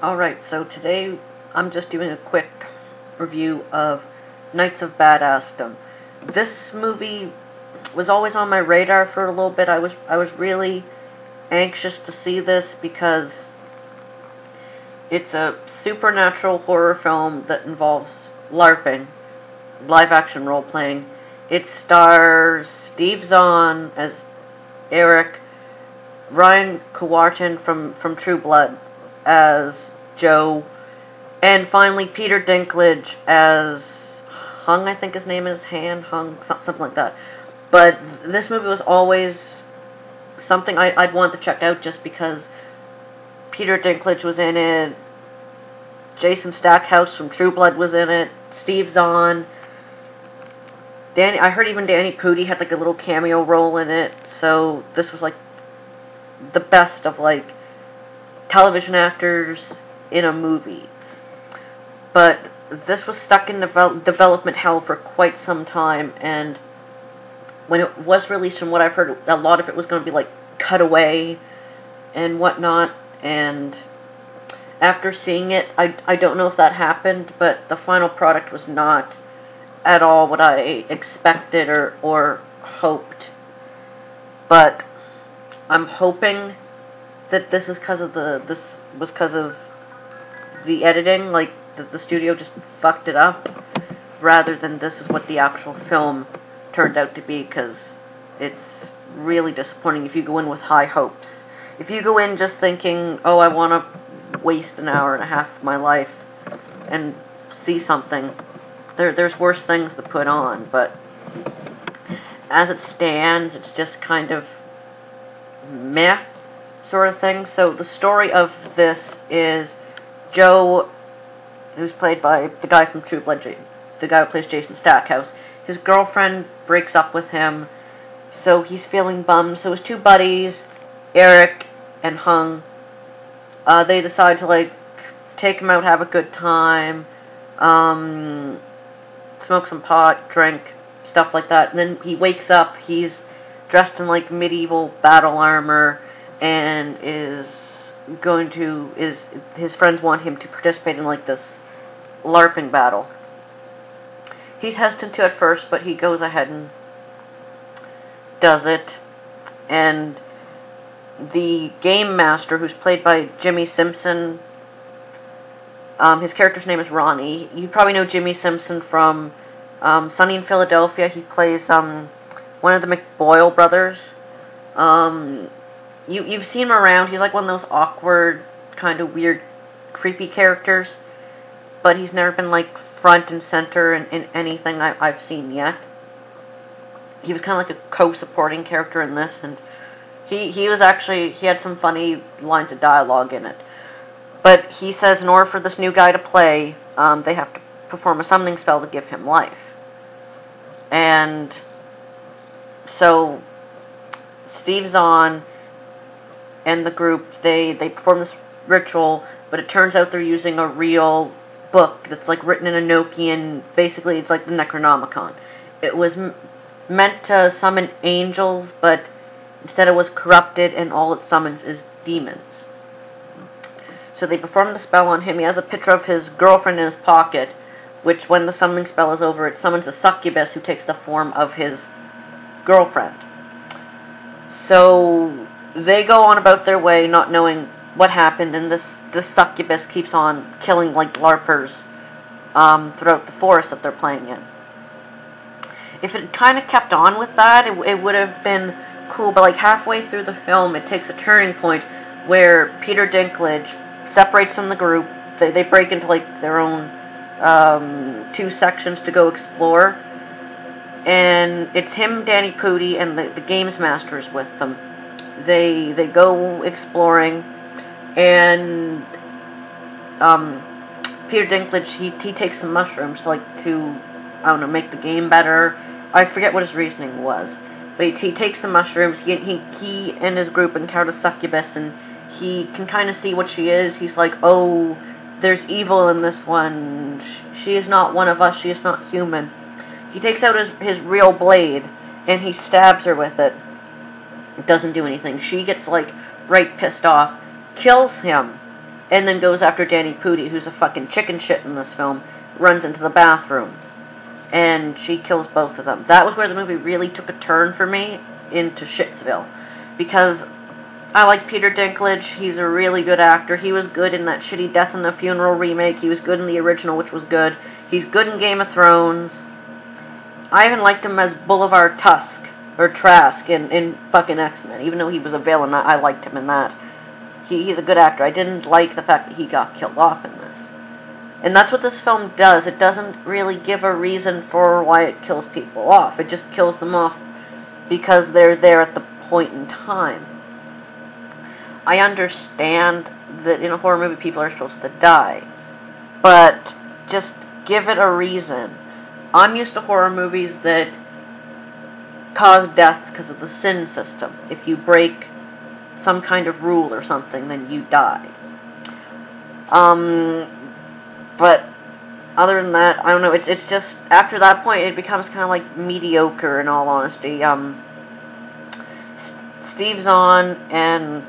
Alright, so today I'm just doing a quick review of Knights of Badassdom. This movie was always on my radar for a little bit. I was really anxious to see this because it's a supernatural horror film that involves LARPing, live action role playing. It stars Steve Zahn as Eric, Ryan Cowartin from True Blood as Joe, and finally Peter Dinklage as Hung, I think his name is Hung, something like that. But this movie was always something I'd want to check out just because Peter Dinklage was in it, Jason Stackhouse from True Blood was in it, Steve Zahn, I heard even Danny Pudi had like a little cameo role in it, so this was like the best of like television actors in a movie. But this was stuck in development hell for quite some time, and when it was released, from what I've heard, a lot of it was going to be like cut away and whatnot, and after seeing it, I don't know if that happened, but the final product was not at all what I expected or hoped. But I'm hoping that this is because of the editing, like the studio just fucked it up, rather than this is what the actual film turned out to be, because it's really disappointing if you go in with high hopes. If you go in just thinking, oh, I want to waste an hour and a half of my life and see something, there's worse things to put on, but as it stands, it's just kind of meh sort of thing. So the story of this is Joe, who's played by the guy from True Blood, the guy who plays Jason Stackhouse. His girlfriend breaks up with him, so he's feeling bummed. So his two buddies, Eric and Hung, they decide to like take him out, have a good time, smoke some pot, drink, stuff like that. And then he wakes up, he's dressed in like medieval battle armor, and his friends want him to participate in like this LARPing battle. He's hesitant to at first, but he goes ahead and does it. And the game master, who's played by Jimmy Simpson, his character's name is Ronnie. You probably know Jimmy Simpson from Sunny in Philadelphia. He plays one of the McBoyle brothers. You've seen him around. He's like one of those awkward, kind of weird, creepy characters, but he's never been like front and center in anything I've seen yet. He was kind of like a co-supporting character in this, and he had some funny lines of dialogue in it. But he says in order for this new guy to play, they have to perform a summoning spell to give him life. And so Steve Zahn and the group, they perform this ritual, but it turns out they're using a real book that's like written in Enochian. Basically, it's like the Necronomicon. It was meant to summon angels, but instead it was corrupted, and all it summons is demons. So they perform the spell on him. He has a picture of his girlfriend in his pocket, which when the summoning spell is over, it summons a succubus who takes the form of his girlfriend. So they go on about their way, not knowing what happened, and this succubus keeps on killing like LARPers throughout the forest that they're playing in. If it kind of kept on with that, it would have been cool, but like halfway through the film, it takes a turning point where Peter Dinklage separates from the group. They break into like their own two sections to go explore, and it's him, Danny Pudi, and the games masters with them. They go exploring, and Peter Dinklage he takes some mushrooms to I don't know, make the game better. I forget what his reasoning was, but he takes the mushrooms. He and his group encounter succubus, and he can kind of see what she is. He's like, oh, there's evil in this one. She is not one of us. She is not human. He takes out his real blade, and he stabs her with it. It doesn't do anything. She gets, like, right pissed off, kills him, and then goes after Danny Pudi, who's a fucking chicken shit in this film, runs into the bathroom, and she kills both of them. That was where the movie really took a turn for me into Shitsville, because I like Peter Dinklage. He's a really good actor. He was good in that shitty Death in the Funeral remake. He was good in the original, which was good. He's good in Game of Thrones. I even liked him as Boulevard Tusk, or Trask, in fucking X-Men. Even though he was a villain, I liked him in that. He's a good actor. I didn't like the fact that he got killed off in this. And that's what this film does. It doesn't really give a reason for why it kills people off. It just kills them off because they're there at the point in time. I understand that in a horror movie people are supposed to die, but just give it a reason. I'm used to horror movies that cause death because of the sin system. If you break some kind of rule or something, then you die. But other than that, I don't know, it's just, after that point, it becomes kind of like mediocre, in all honesty. Steve Zahn and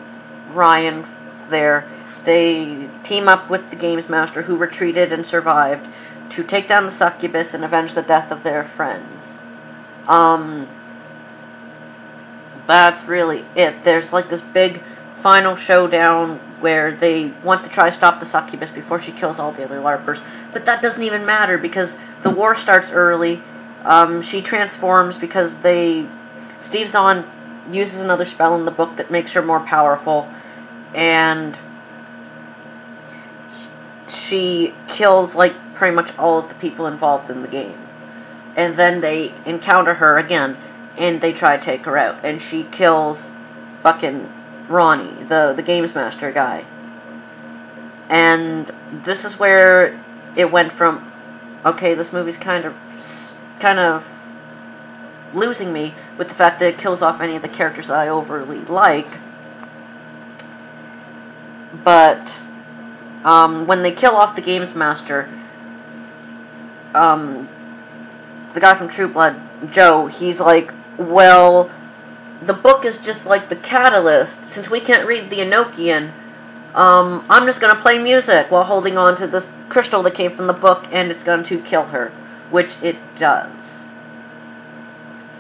Ryan there, they team up with the Games Master, who retreated and survived, to take down the succubus and avenge the death of their friends. That's really it. There's like this big final showdown where they want to try to stop the succubus before she kills all the other LARPers, but that doesn't even matter because the war starts early. She transforms because Steve Zahn uses another spell in the book that makes her more powerful, and she kills like pretty much all of the people involved in the game. And then they encounter her again, and they try to take her out, and she kills fucking Ronnie, the Games Master guy. And this is where it went from, okay, this movie's kind of losing me with the fact that it kills off any of the characters that I overly like. But when they kill off the Games Master, the guy from True Blood, Joe, he's like, well, the book is just like the catalyst. Since we can't read the Enochian, I'm just going to play music while holding on to this crystal that came from the book, and it's going to kill her, which it does.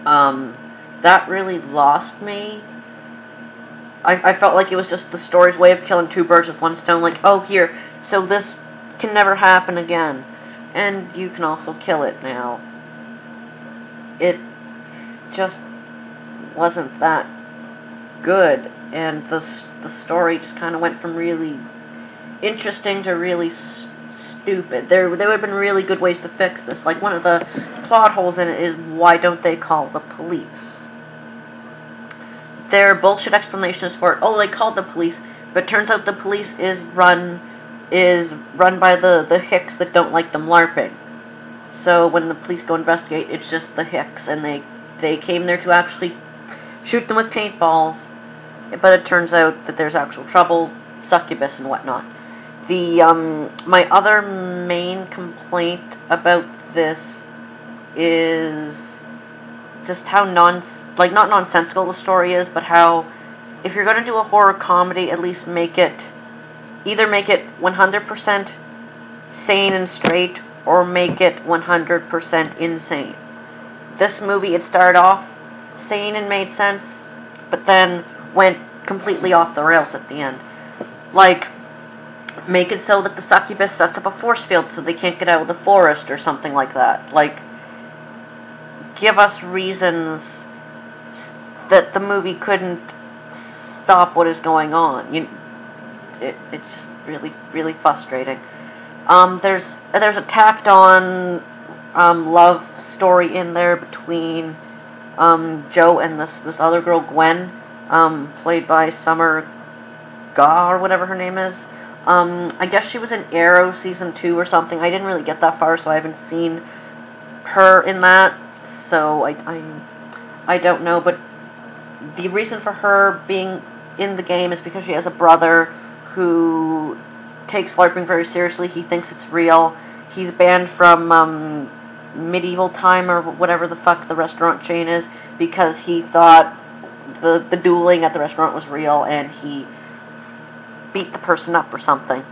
That really lost me. I felt like it was just the story's way of killing two birds with one stone. Like, oh, here, so this can never happen again. And you can also kill it now. It just wasn't that good. And the story just kind of went from really interesting to really stupid. There would have been really good ways to fix this. Like, one of the plot holes in it is, why don't they call the police? Their bullshit explanations for it, oh, they called the police, but it turns out the police is run by the hicks that don't like them LARPing. So when the police go investigate, it's just the hicks, and they came there to actually shoot them with paintballs, but it turns out that there's actual trouble, succubus and whatnot. My other main complaint about this is just how not nonsensical the story is, but how, if you're going to do a horror comedy, at least either make it 100% sane and straight, or make it 100% insane. This movie, it started off sane and made sense, but then went completely off the rails at the end. Like, make it so that the succubus sets up a force field so they can't get out of the forest or something like that. Like, give us reasons that the movie couldn't stop what is going on. It's just really, really frustrating. There's a tacked on love story in there between Joe and this other girl, Gwen, played by Summer Gah, or whatever her name is. I guess she was in Arrow season 2 or something. I didn't really get that far, so I haven't seen her in that. So I don't know, but the reason for her being in the game is because she has a brother who takes LARPing very seriously. He thinks it's real. He's banned from Medieval Time, or whatever the fuck the restaurant chain is, because he thought the dueling at the restaurant was real, and beat the person up or something.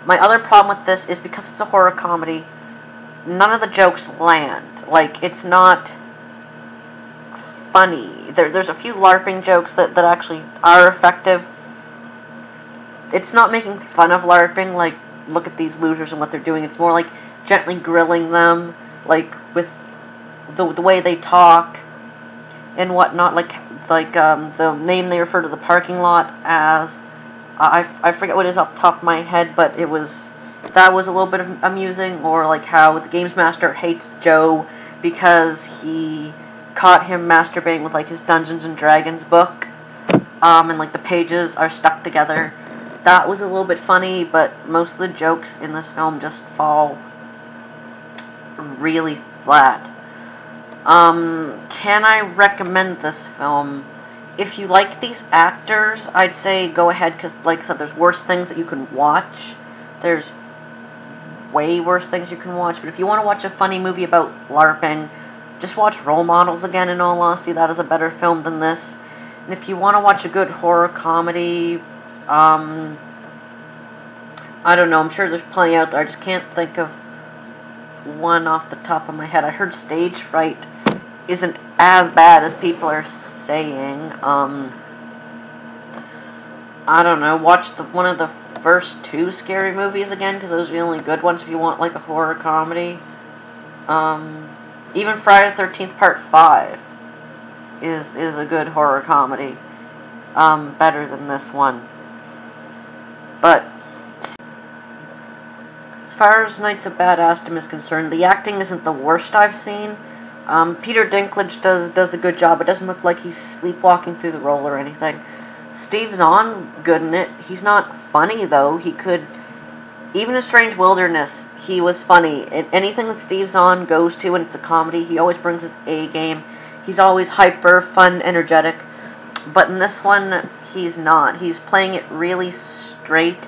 My other problem with this is because it's a horror comedy, none of the jokes land. Like, it's not funny. There's a few LARPing jokes that actually are effective. It's not making fun of LARPing, like, look at these losers and what they're doing. It's more like gently grilling them, like, with the way they talk and whatnot. Like the name they refer to the parking lot as, I forget what it is off the top of my head, but that was a little bit of amusing. Or like how the Games Master hates Joe because he caught him masturbating with like his Dungeons and Dragons book, and like the pages are stuck together. That was a little bit funny, but most of the jokes in this film just fall really flat. Can I recommend this film? If you like these actors, I'd say go ahead, because like I said, there's worse things that you can watch. There's way worse things you can watch, but if you want to watch a funny movie about LARPing, just watch Role Models again. In all honesty, that is a better film than this. And if you want to watch a good horror comedy, I don't know, I'm sure there's plenty out there. I just can't think of one off the top of my head. I heard Stage Fright isn't as bad as people are saying. I don't know, watch one of the first two Scary Movies again, because those are the only good ones if you want like a horror comedy. Even Friday the 13th Part 5 is a good horror comedy. Better than this one. But as far as Knights of Badassdom is concerned, the acting isn't the worst I've seen. Peter Dinklage does a good job. It doesn't look like he's sleepwalking through the role or anything. Steve Zahn's good in it. He's not funny, though. He could... Even in Strange Wilderness, he was funny. Anything that Steve Zahn goes to and it's a comedy, he always brings his A game. He's always hyper, fun, energetic. But in this one, he's not. He's playing it really straight,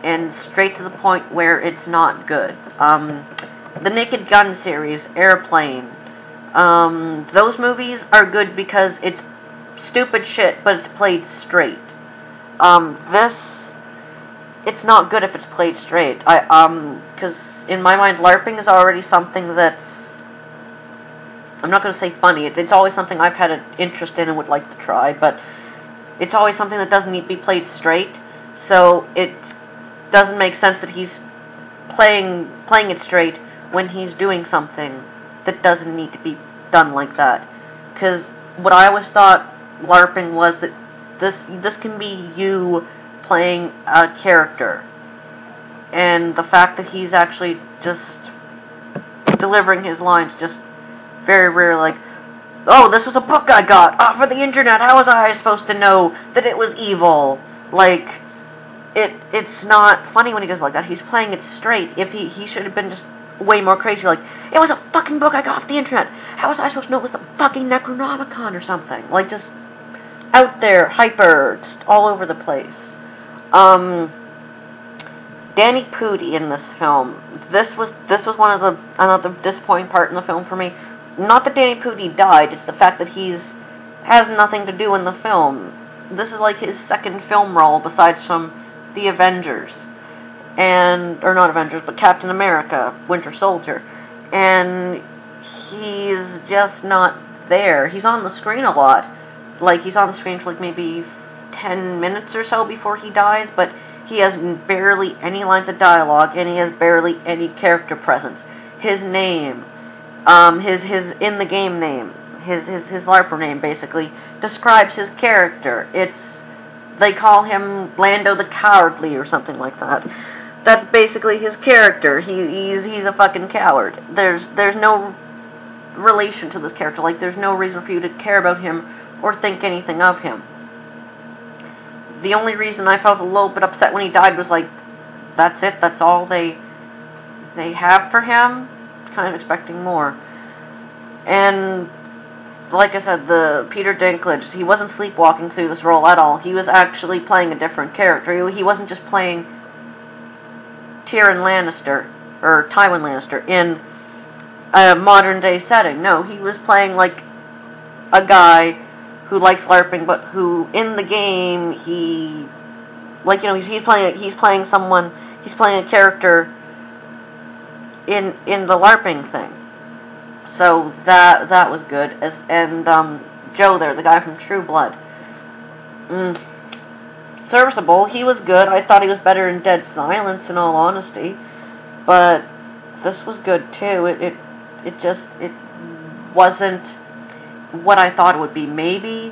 and straight to the point where it's not good. The Naked Gun series, Airplane, those movies are good because it's stupid shit, but it's played straight. This, it's not good if it's played straight. Because in my mind, LARPing is already something that's, I'm not going to say funny, it's always something I've had an interest in and would like to try, but it's always something that doesn't need to be played straight, so it doesn't make sense that he's playing it straight when he's doing something that doesn't need to be done like that. Because what I always thought LARPing was that this can be you playing a character, and the fact that he's actually just delivering his lines just very rare, like, oh, this was a book I got off of the internet, how was I supposed to know that it was evil? Like, it's not funny when he goes like that. He's playing it straight. If he should have been just way more crazy, like, it was a fucking book I got off the internet, how was I supposed to know it was the fucking Necronomicon or something? Like, just out there, hyper, just all over the place. Danny Pudi in this film, this was another disappointing part in the film for me. Not that Danny Pudi died, it's the fact that has nothing to do in the film. This is like his second film role besides from the Avengers, or not Avengers, but Captain America, Winter Soldier, and he's just not there. He's on the screen a lot, like he's on the screen for like maybe 10 minutes or so before he dies, but he has barely any lines of dialogue, and he has barely any character presence. His name, his in-the-game name, his LARPer name, basically, describes his character. They call him Lando the Cowardly or something like that. That's basically his character. He's a fucking coward. There's no relation to this character. Like, there's no reason for you to care about him or think anything of him. The only reason I felt a little bit upset when he died was like, that's it, that's all they have for him? Kind of expecting more. And like I said, the Peter Dinklage, he wasn't sleepwalking through this role at all. He was actually playing a different character. He wasn't just playing Tyrion Lannister, or Tywin Lannister, in a modern day setting. No, he was playing like a guy who likes LARPing, but who in the game he like, you know, he's playing someone, he's playing a character in the LARPing thing. So that was good. And Joe there, the guy from True Blood, serviceable. He was good. I thought he was better in Dead Silence, in all honesty, but this was good too. It wasn't what I thought it would be. Maybe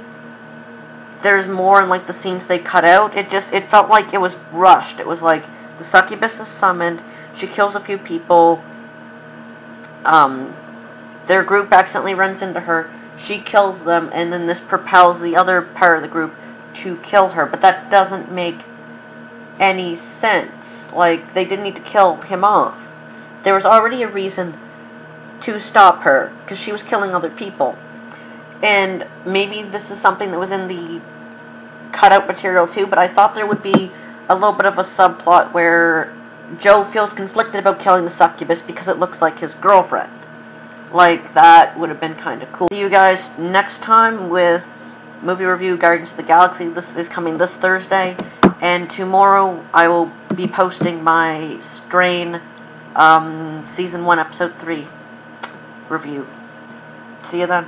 there's more in, like, the scenes they cut out. It felt like it was rushed. It was like the succubus is summoned, she kills a few people, their group accidentally runs into her, she kills them, and then this propels the other part of the group to kill her. But that doesn't make any sense. Like, they didn't need to kill him off. There was already a reason to stop her, because she was killing other people. And maybe this is something that was in the cutout material too, but I thought there would be a little bit of a subplot where Joe feels conflicted about killing the succubus because it looks like his girlfriend. Like, that would have been kind of cool. See you guys next time with movie review Guardians of the Galaxy. This is coming this Thursday, and tomorrow I will be posting my Strain Season 1 Episode 3 review. See you then.